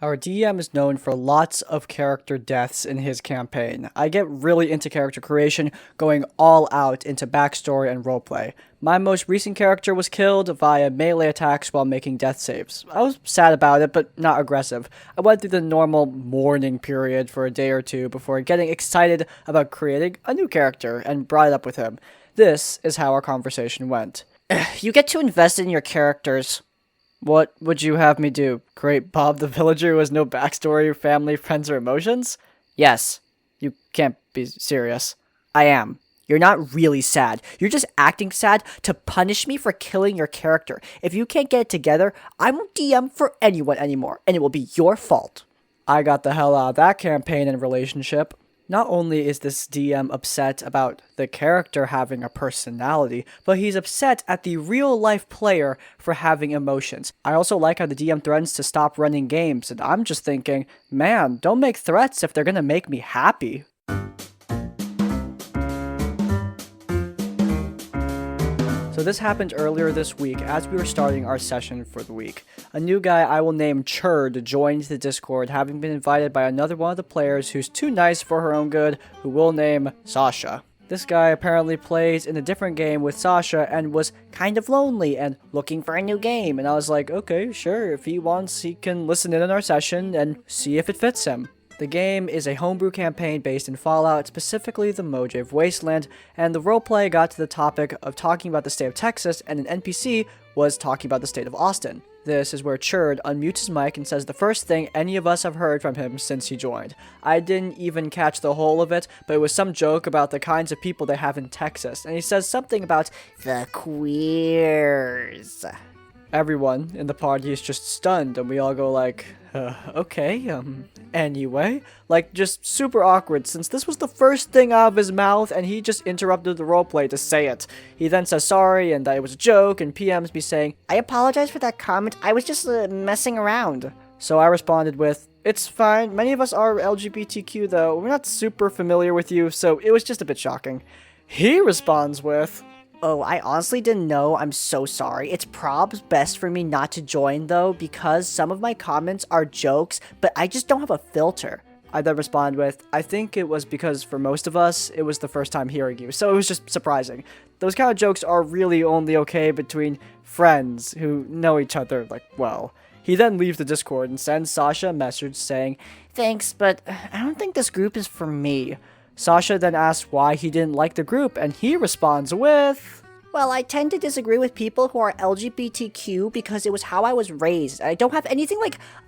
Our DM is known for lots of character deaths in his campaign. I get really into character creation, going all out into backstory and roleplay. My most recent character was killed via melee attacks while making death saves. I was sad about it, but not aggressive. I went through the normal mourning period for a day or two before getting excited about creating a new character and brought it up with him. This is how our conversation went. You get to invest in your characters. What would you have me do? Create Bob the Villager who has no backstory, family, friends, or emotions? Yes. You can't be serious. I am. You're not really sad. You're just acting sad to punish me for killing your character. If you can't get it together, I won't DM for anyone anymore, and it will be your fault. I got the hell out of that campaign and relationship. Not only is this DM upset about the character having a personality, but he's upset at the real-life player for having emotions. I also like how the DM threatens to stop running games, and I'm just thinking, man, don't make threats if they're gonna make me happy. So this happened earlier this week as we were starting our session for the week. A new guy I will name Churd joined the Discord, having been invited by another one of the players who's too nice for her own good, who we'll name Sasha. This guy apparently plays in a different game with Sasha and was kind of lonely and looking for a new game, and I was like, okay, sure, if he wants, he can listen in on our session and see if it fits him. The game is a homebrew campaign based in Fallout, specifically the Mojave Wasteland, and the roleplay got to the topic of talking about the state of Texas, and an NPC was talking about the state of Austin. This is where Churd unmutes his mic and says the first thing any of us have heard from him since he joined. I didn't even catch the whole of it, but it was some joke about the kinds of people they have in Texas, and he says something about the queers. Everyone in the party is just stunned, and we all go like, okay, anyway. Like, just super awkward, since this was the first thing out of his mouth, and he just interrupted the roleplay to say it. He then says sorry, and that it was a joke, and PMs me saying, I apologize for that comment, I was just messing around. So I responded with, it's fine, many of us are LGBTQ though, we're not super familiar with you, so it was just a bit shocking. He responds with, oh, I honestly didn't know, I'm so sorry. It's probs best for me not to join though, because some of my comments are jokes, but I just don't have a filter. I then respond with, I think it was because for most of us, it was the first time hearing you, so it was just surprising. Those kind of jokes are really only okay between friends who know each other, like, well. He then leaves the Discord and sends Sasha a message saying, thanks, but I don't think this group is for me. Sasha then asks why he didn't like the group, and he responds with, well, I tend to disagree with people who are LGBTQ because it was how I was raised. I don't have anything,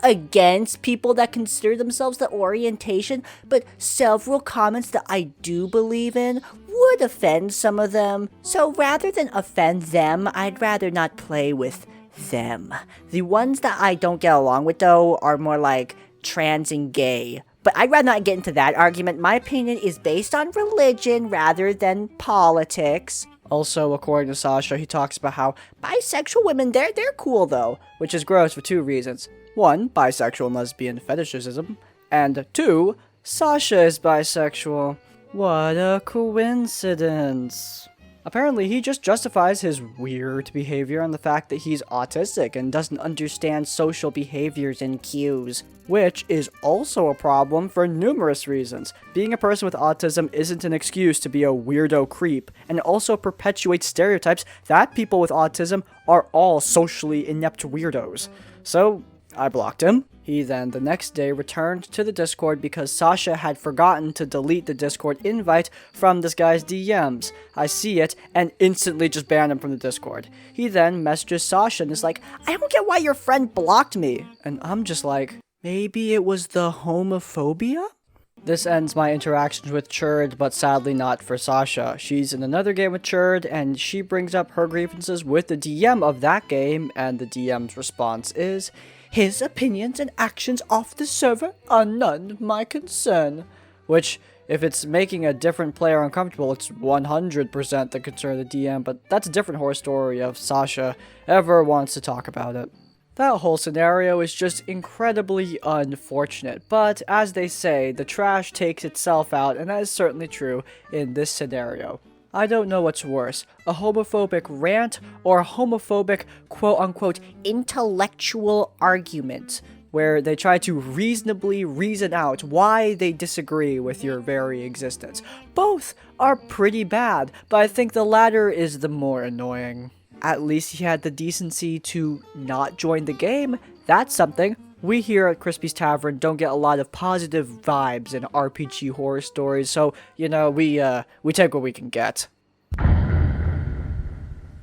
against people that consider themselves the orientation, but several comments that I do believe in would offend some of them. So rather than offend them, I'd rather not play with them. The ones that I don't get along with, though, are more like trans and gay. But I'd rather not get into that argument. My opinion is based on religion rather than politics. Also, according to Sasha, he talks about how bisexual women, they're cool though, which is gross for two reasons. One, bisexual and lesbian fetishism, and two, Sasha is bisexual. What a coincidence. Apparently, he just justifies his weird behavior on the fact that he's autistic and doesn't understand social behaviors and cues, which is also a problem for numerous reasons. Being a person with autism isn't an excuse to be a weirdo creep, and it also perpetuates stereotypes that people with autism are all socially inept weirdos. So, I blocked him. He then, the next day, returned to the Discord because Sasha had forgotten to delete the Discord invite from this guy's DMs. I see it, and instantly just banned him from the Discord. He then messages Sasha and is like, I don't get why your friend blocked me. And I'm just like, maybe it was the homophobia? This ends my interactions with Churd, but sadly not for Sasha. She's in another game with Churd, and she brings up her grievances with the DM of that game, and the DM's response is, his opinions and actions off the server are none of my concern. Which, if it's making a different player uncomfortable, it's 100% the concern of the DM, but that's a different horror story if Sasha ever wants to talk about it. That whole scenario is just incredibly unfortunate, but as they say, the trash takes itself out, and that is certainly true in this scenario. I don't know what's worse, a homophobic rant or a homophobic quote-unquote intellectual argument. where they try to reasonably reason out why they disagree with your very existence. Both are pretty bad, but I think the latter is the more annoying. At least he had the decency to not join the game. That's something. We here at Crispy's Tavern don't get a lot of positive vibes in RPG horror stories, so, you know, we take what we can get.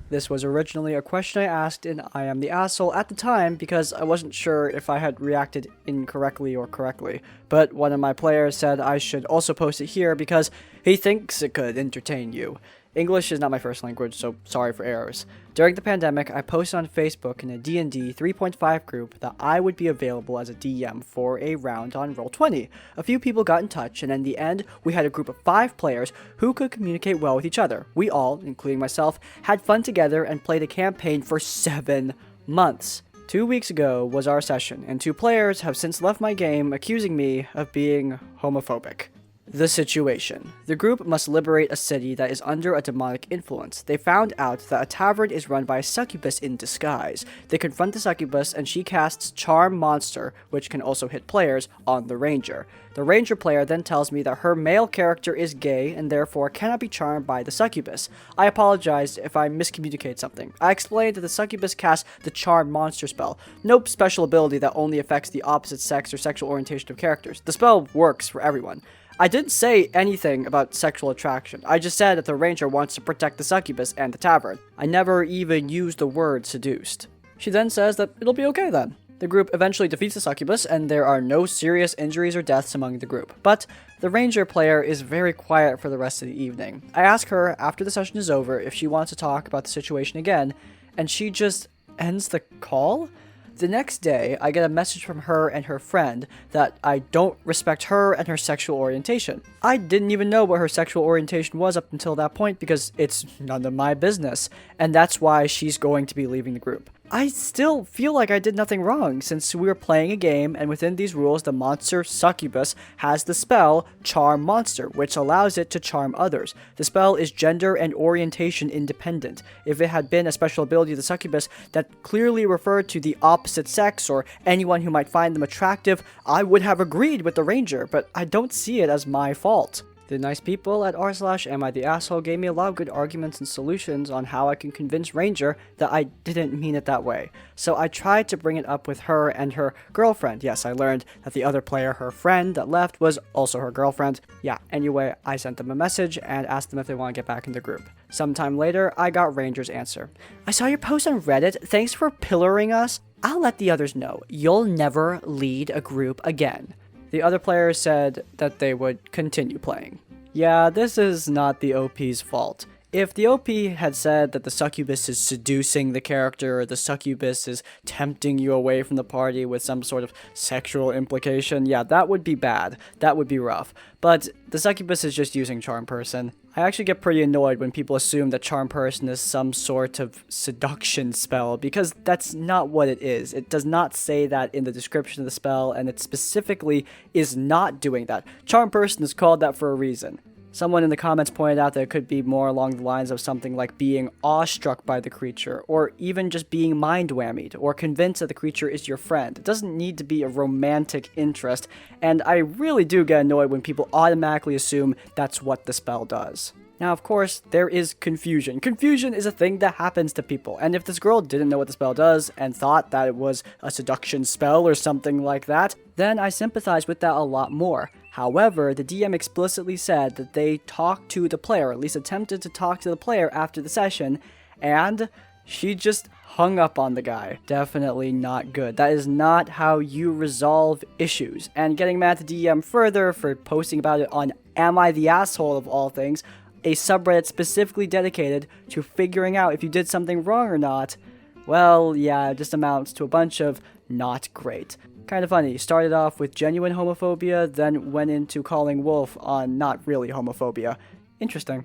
This was originally a question I asked in I Am the Asshole at the time because I wasn't sure if I had reacted incorrectly or correctly, but one of my players said I should also post it here because he thinks it could entertain you. English is not my first language, so sorry for errors. During the pandemic, I posted on Facebook in a D&D 3.5 group that I would be available as a DM for a round on Roll20. A few people got in touch, and in the end, we had a group of 5 players who could communicate well with each other. We all, including myself, had fun together and played a campaign for 7 months. 2 weeks ago was our session, and 2 players have since left my game accusing me of being homophobic. The situation. The group must liberate a city that is under a demonic influence. They found out that a tavern is run by a succubus in disguise. They confront the succubus and she casts Charm Monster, which can also hit players, on the ranger. The ranger player then tells me that her male character is gay and therefore cannot be charmed by the succubus. I apologize if I miscommunicate something. I explained that the succubus casts the Charm Monster spell. No special ability that only affects the opposite sex or sexual orientation of characters. The spell works for everyone. I didn't say anything about sexual attraction. I just said that the ranger wants to protect the succubus and the tavern. I never even used the word seduced. She then says that it'll be okay then. The group eventually defeats the succubus, and there are no serious injuries or deaths among the group. But the ranger player is very quiet for the rest of the evening. I ask her after the session is over if she wants to talk about the situation again, and she just ends the call? The next day, I get a message from her and her friend that I don't respect her and her sexual orientation. I didn't even know what her sexual orientation was up until that point because it's none of my business, and that's why she's going to be leaving the group. I still feel like I did nothing wrong since we were playing a game and within these rules the monster succubus has the spell Charm Monster, which allows it to charm others. The spell is gender and orientation independent. If it had been a special ability of the succubus that clearly referred to the opposite sex or anyone who might find them attractive, I would have agreed with the ranger, but I don't see it as my fault. The nice people at r/amItheasshole gave me a lot of good arguments and solutions on how I can convince Ranger that I didn't mean it that way. So I tried to bring it up with her and her girlfriend. Yes, I learned that the other player, her friend that left, was also her girlfriend. Yeah, anyway, I sent them a message and asked them if they want to get back in the group. Sometime later, I got Ranger's answer. I saw your post on Reddit. Thanks for pillaring us. I'll let the others know. You'll never lead a group again. The other players said that they would continue playing. Yeah, this is not the OP's fault. If the OP had said that the succubus is seducing the character, or the succubus is tempting you away from the party with some sort of sexual implication, yeah, that would be bad. That would be rough. But the succubus is just using Charm Person. I actually get pretty annoyed when people assume that Charm Person is some sort of seduction spell, because that's not what it is. It does not say that in the description of the spell, and it specifically is not doing that. Charm Person is called that for a reason. Someone in the comments pointed out that it could be more along the lines of something like being awestruck by the creature, or even just being mind-whammied, or convinced that the creature is your friend. It doesn't need to be a romantic interest, and I really do get annoyed when people automatically assume that's what the spell does. Now, of course, there is confusion. Confusion is a thing that happens to people, and if this girl didn't know what the spell does and thought that it was a seduction spell or something like that, then I sympathize with that a lot more. However, the DM explicitly said that they talked to the player, or at least attempted to talk to the player after the session, and she just hung up on the guy. Definitely not good. That is not how you resolve issues. And getting mad at the DM further for posting about it on Am I the Asshole of all things, a subreddit specifically dedicated to figuring out if you did something wrong or not, well, yeah, it just amounts to a bunch of not great. Kind of funny, started off with genuine homophobia, then went into calling wolf on not really homophobia. Interesting.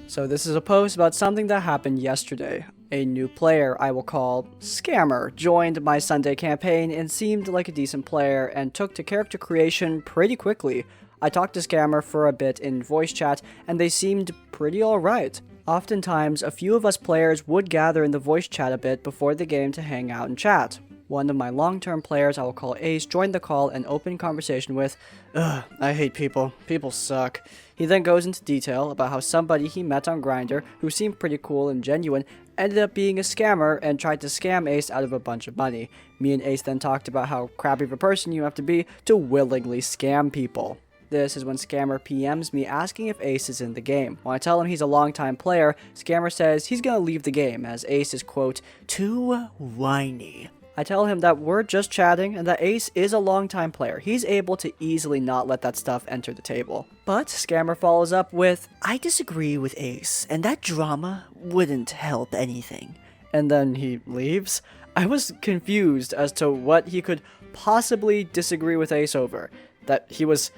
So this is a post about something that happened yesterday. A new player I will call Scammer joined my Sunday campaign and seemed like a decent player and took to character creation pretty quickly. I talked to Scammer for a bit in voice chat and they seemed pretty alright. Oftentimes, a few of us players would gather in the voice chat a bit before the game to hang out and chat. One of my long-term players, I will call Ace, joined the call and opened conversation with, "Ugh, I hate people. People suck." He then goes into detail about how somebody he met on Grindr, who seemed pretty cool and genuine, ended up being a scammer and tried to scam Ace out of a bunch of money. Me and Ace then talked about how crappy of a person you have to be to willingly scam people. This is when Scammer PMs me asking if Ace is in the game. When I tell him he's a longtime player, Scammer says he's gonna leave the game as Ace is, quote, too whiny. I tell him that we're just chatting and that Ace is a longtime player. He's able to easily not let that stuff enter the table. But Scammer follows up with, I disagree with Ace, and that drama wouldn't help anything. And then he leaves. I was confused as to what he could possibly disagree with Ace over. That he was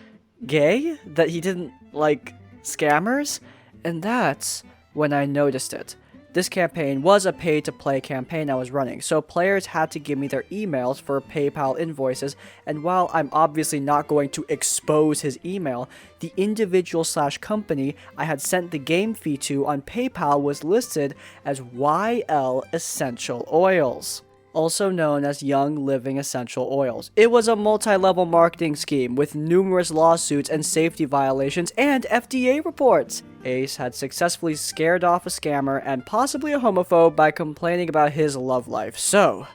gay? That he didn't like scammers? And that's when I noticed it. This campaign was a pay-to-play campaign I was running, so players had to give me their emails for PayPal invoices, and while I'm obviously not going to expose his email, the individual/company I had sent the game fee to on PayPal was listed as YL Essential Oils, also known as Young Living Essential Oils. It was a multi-level marketing scheme with numerous lawsuits and safety violations and FDA reports. Ace had successfully scared off a scammer and possibly a homophobe by complaining about his love life. So,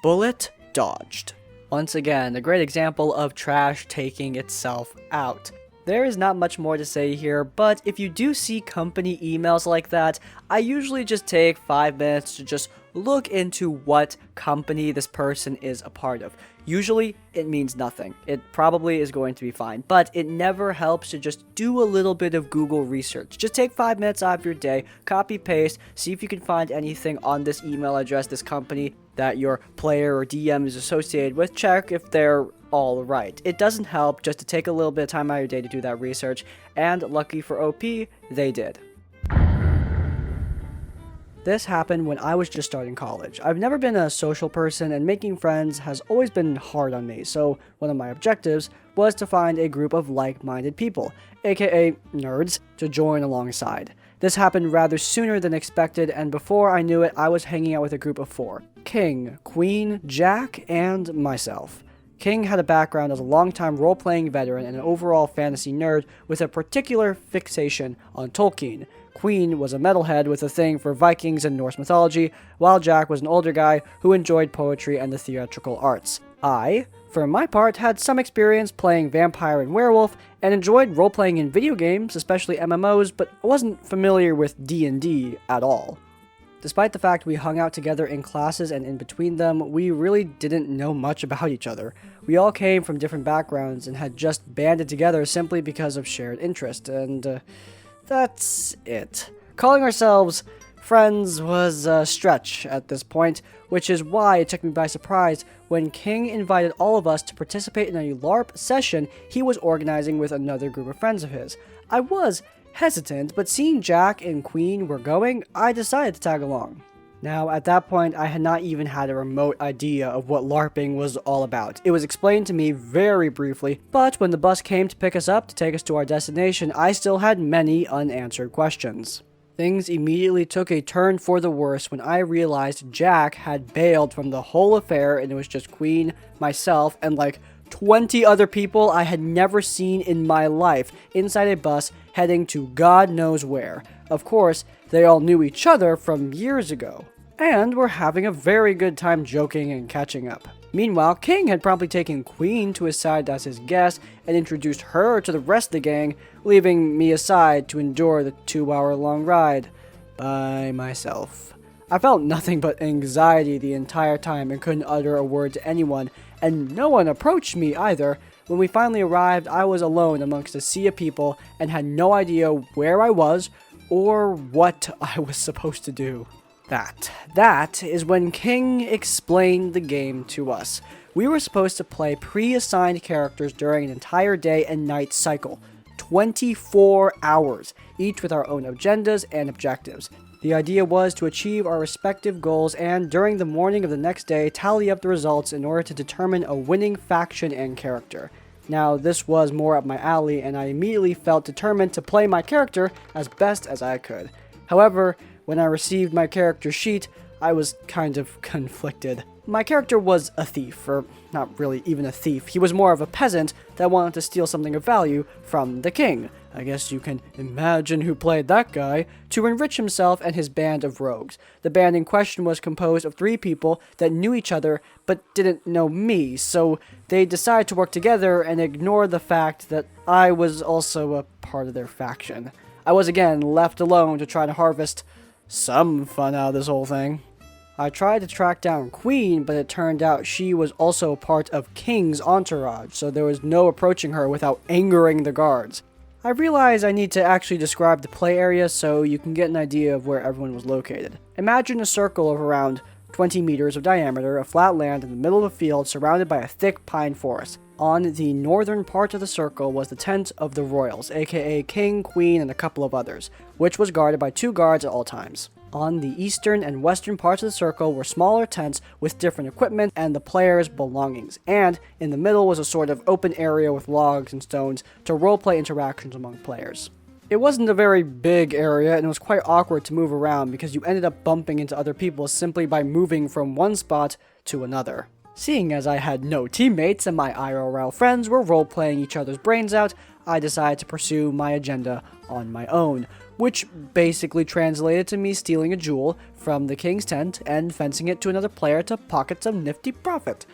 bullet dodged. Once again, a great example of trash taking itself out. There is not much more to say here, but if you do see company emails like that, I usually just take 5 minutes to just look into what company this person is a part of. Usually, it means nothing. It probably is going to be fine, but it never helps to just do a little bit of Google research. Just take 5 minutes out of your day, copy paste, see if you can find anything on this email address, this company that your player or DM is associated with. Check if they're all right. It doesn't help just to take a little bit of time out of your day to do that research, and lucky for OP, they did. This happened when I was just starting college. I've never been a social person, and making friends has always been hard on me, so one of my objectives was to find a group of like-minded people, aka nerds, to join alongside. This happened rather sooner than expected, and before I knew it, I was hanging out with a group of 4. King, Queen, Jack, and myself. King had a background as a longtime role-playing veteran and an overall fantasy nerd with a particular fixation on Tolkien. Queen was a metalhead with a thing for Vikings and Norse mythology, while Jack was an older guy who enjoyed poetry and the theatrical arts. I, for my part, had some experience playing vampire and werewolf, and enjoyed role-playing in video games, especially MMOs, but wasn't familiar with D&D at all. Despite the fact we hung out together in classes and in between them, we really didn't know much about each other. We all came from different backgrounds and had just banded together simply because of shared interest, and that's it. Calling ourselves friends was a stretch at this point, which is why it took me by surprise when King invited all of us to participate in a LARP session he was organizing with another group of friends of his. I was hesitant, but seeing Jack and Queen were going, I decided to tag along. Now, at that point, I had not even had a remote idea of what LARPing was all about. It was explained to me very briefly, but when the bus came to pick us up to take us to our destination, I still had many unanswered questions. Things immediately took a turn for the worse when I realized Jack had bailed from the whole affair and it was just Queen, myself, and like 20 other people I had never seen in my life inside a bus heading to God knows where. Of course, they all knew each other from years ago, and were having a very good time joking and catching up. Meanwhile, King had promptly taken Queen to his side as his guest and introduced her to the rest of the gang, leaving me aside to endure the 2-hour-long ride by myself. I felt nothing but anxiety the entire time and couldn't utter a word to anyone, and no one approached me either. When we finally arrived, I was alone amongst a sea of people and had no idea where I was or what I was supposed to do. That is when King explained the game to us. We were supposed to play pre-assigned characters during an entire day and night cycle. 24 hours, each with our own agendas and objectives. The idea was to achieve our respective goals and, during the morning of the next day, tally up the results in order to determine a winning faction and character. Now, this was more up my alley, and I immediately felt determined to play my character as best as I could. However, when I received my character sheet, I was kind of conflicted. My character was a thief, or not really even a thief. He was more of a peasant that wanted to steal something of value from the king. I guess you can imagine who played that guy, to enrich himself and his band of rogues. The band in question was composed of 3 people that knew each other but didn't know me, so they decided to work together and ignore the fact that I was also a part of their faction. I was again left alone to try to harvest some fun out of this whole thing. I tried to track down Queen, but it turned out she was also part of King's entourage, so there was no approaching her without angering the guards. I realized I need to actually describe the play area so you can get an idea of where everyone was located. Imagine a circle of around 20 meters of diameter of flat land in the middle of a field surrounded by a thick pine forest. On the northern part of the circle was the tent of the royals, aka King, Queen, and a couple of others, which was guarded by 2 guards at all times. On the eastern and western parts of the circle were smaller tents with different equipment and the players' belongings, and in the middle was a sort of open area with logs and stones to roleplay interactions among players. It wasn't a very big area, and it was quite awkward to move around because you ended up bumping into other people simply by moving from one spot to another. Seeing as I had no teammates and my IRL friends were role-playing each other's brains out, I decided to pursue my agenda on my own, which basically translated to me stealing a jewel from the king's tent and fencing it to another player to pocket some nifty profit.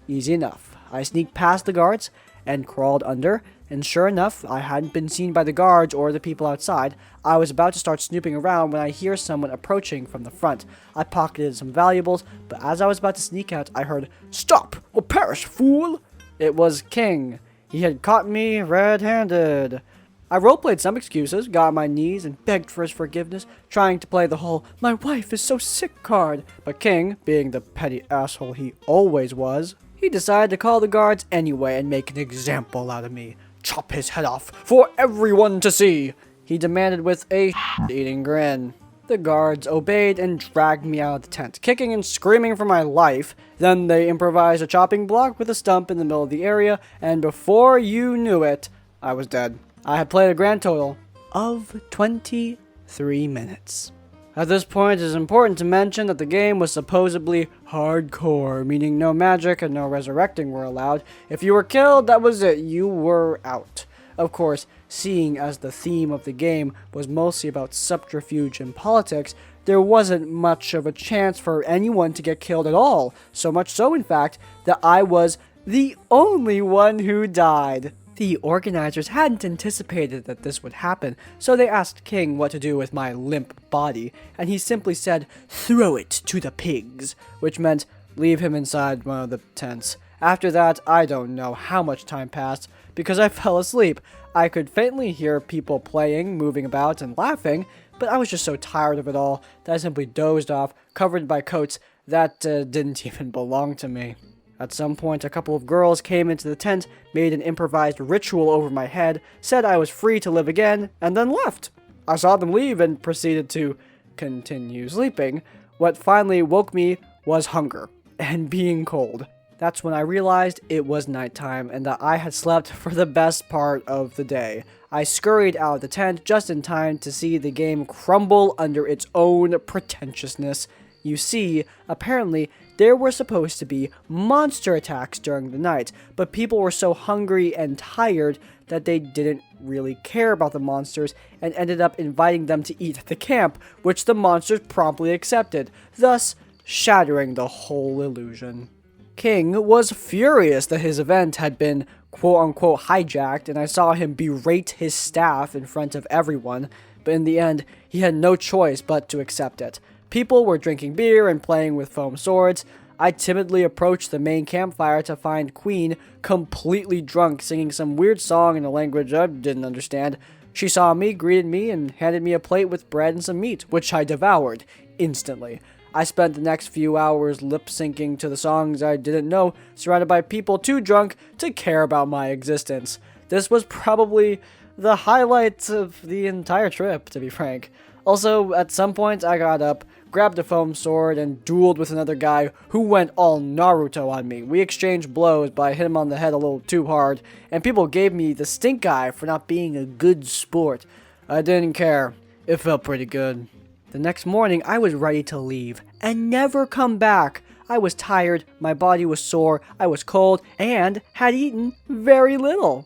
Easy enough. I sneaked past the guards and crawled under, and sure enough, I hadn't been seen by the guards or the people outside. I was about to start snooping around when I hear someone approaching from the front. I pocketed some valuables, but as I was about to sneak out, I heard, "Stop, or perish, fool!" It was King. He had caught me red-handed. I roleplayed some excuses, got on my knees, and begged for his forgiveness, trying to play the whole "my wife is so sick" card. But King, being the petty asshole he always was, he decided to call the guards anyway and make an example out of me. "Chop his head off for everyone to see," he demanded with a eating grin. The guards obeyed and dragged me out of the tent, kicking and screaming for my life. Then they improvised a chopping block with a stump in the middle of the area, and before you knew it, I was dead. I had played a grand total of 23 minutes. At this point, it is important to mention that the game was supposedly hardcore, meaning no magic and no resurrecting were allowed. If you were killed, that was it, you were out. Of course, seeing as the theme of the game was mostly about subterfuge and politics, there wasn't much of a chance for anyone to get killed at all. So much so, in fact, that I was the only one who died. The organizers hadn't anticipated that this would happen, so they asked King what to do with my limp body, and he simply said, "Throw it to the pigs," which meant leave him inside one of the tents. After that, I don't know how much time passed, because I fell asleep. I could faintly hear people playing, moving about, and laughing, but I was just so tired of it all that I simply dozed off, covered by coats that didn't even belong to me. At some point, a couple of girls came into the tent, made an improvised ritual over my head, said I was free to live again, and then left. I saw them leave and proceeded to continue sleeping. What finally woke me was hunger and being cold. That's when I realized it was nighttime and that I had slept for the best part of the day. I scurried out of the tent just in time to see the game crumble under its own pretentiousness. You see, apparently, there were supposed to be monster attacks during the night, but people were so hungry and tired that they didn't really care about the monsters and ended up inviting them to eat at the camp, which the monsters promptly accepted, thus shattering the whole illusion. King was furious that his event had been quote-unquote hijacked, and I saw him berate his staff in front of everyone, but in the end, he had no choice but to accept it. People were drinking beer and playing with foam swords. I timidly approached the main campfire to find Queen completely drunk, singing some weird song in a language I didn't understand. She saw me, greeted me, and handed me a plate with bread and some meat, which I devoured instantly. I spent the next few hours lip-syncing to the songs I didn't know, surrounded by people too drunk to care about my existence. This was probably the highlight of the entire trip, to be frank. Also, at some point, I got up, grabbed a foam sword, and dueled with another guy who went all Naruto on me. We exchanged blows, but I hit him on the head a little too hard, and people gave me the stink eye for not being a good sport. I didn't care. It felt pretty good. The next morning, I was ready to leave and never come back. I was tired, my body was sore, I was cold, and had eaten very little.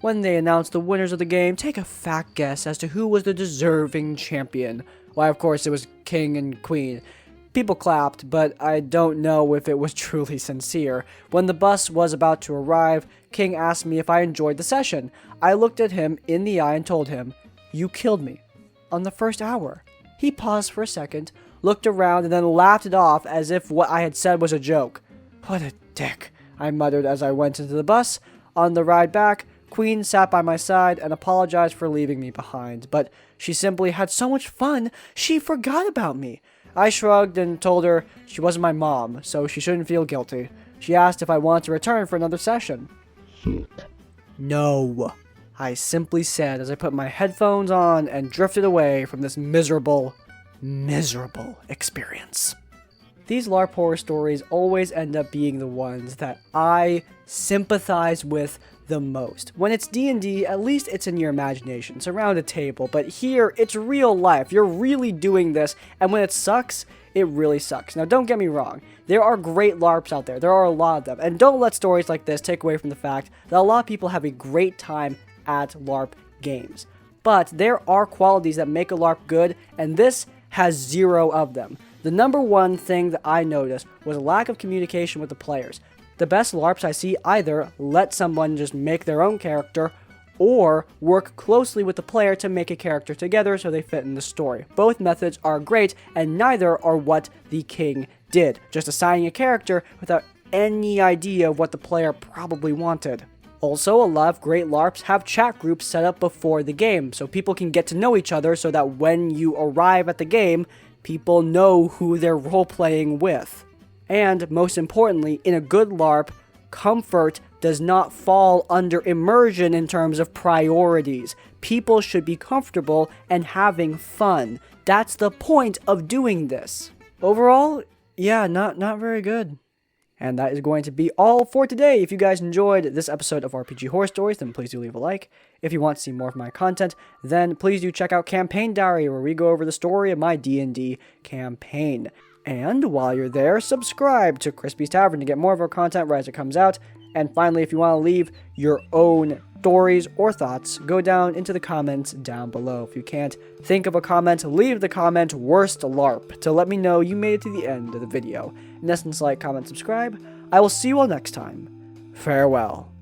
When they announced the winners of the game, take a fat guess as to who was the deserving champion. Why, of course, it was King and Queen. People clapped, but I don't know if it was truly sincere. When the bus was about to arrive, King asked me if I enjoyed the session. I looked at him in the eye and told him, "You killed me on the first hour." He paused for a second, looked around, and then laughed it off as if what I had said was a joke. "What a dick," I muttered as I went into the bus. On the ride back, Queen sat by my side and apologized for leaving me behind, but she simply had so much fun, she forgot about me. I shrugged and told her she wasn't my mom, so she shouldn't feel guilty. She asked if I wanted to return for another session. No, I simply said as I put my headphones on and drifted away from this miserable experience. These LARP horror stories always end up being the ones that I sympathize with the most. When it's D&D, at least it's in your imagination. It's around a table, but here, it's real life. You're really doing this, and when it sucks, it really sucks. Now, don't get me wrong. There are great LARPs out there. There are a lot of them. And don't let stories like this take away from the fact that a lot of people have a great time at LARP games. But there are qualities that make a LARP good, and this has zero of them. The number one thing that I noticed was a lack of communication with the players. The best LARPs I see either let someone just make their own character or work closely with the player to make a character together so they fit in the story. Both methods are great, and neither are what the King did, just assigning a character without any idea of what the player probably wanted. Also, a lot of great LARPs have chat groups set up before the game, so people can get to know each other so that when you arrive at the game, people know who they're role-playing with. And, most importantly, in a good LARP, comfort does not fall under immersion in terms of priorities. People should be comfortable and having fun. That's the point of doing this. Overall, yeah, not very good. And that is going to be all for today. If you guys enjoyed this episode of RPG Horror Stories, then please do leave a like. If you want to see more of my content, then please do check out Campaign Diary, where we go over the story of my D&D campaign. And while you're there, subscribe to Crispy's Tavern to get more of our content right as it comes out. And finally, if you want to leave your own stories or thoughts, go down into the comments down below. If you can't think of a comment, leave the comment "worst LARP" to let me know you made it to the end of the video. In essence, like, comment, subscribe. I will see you all next time. Farewell.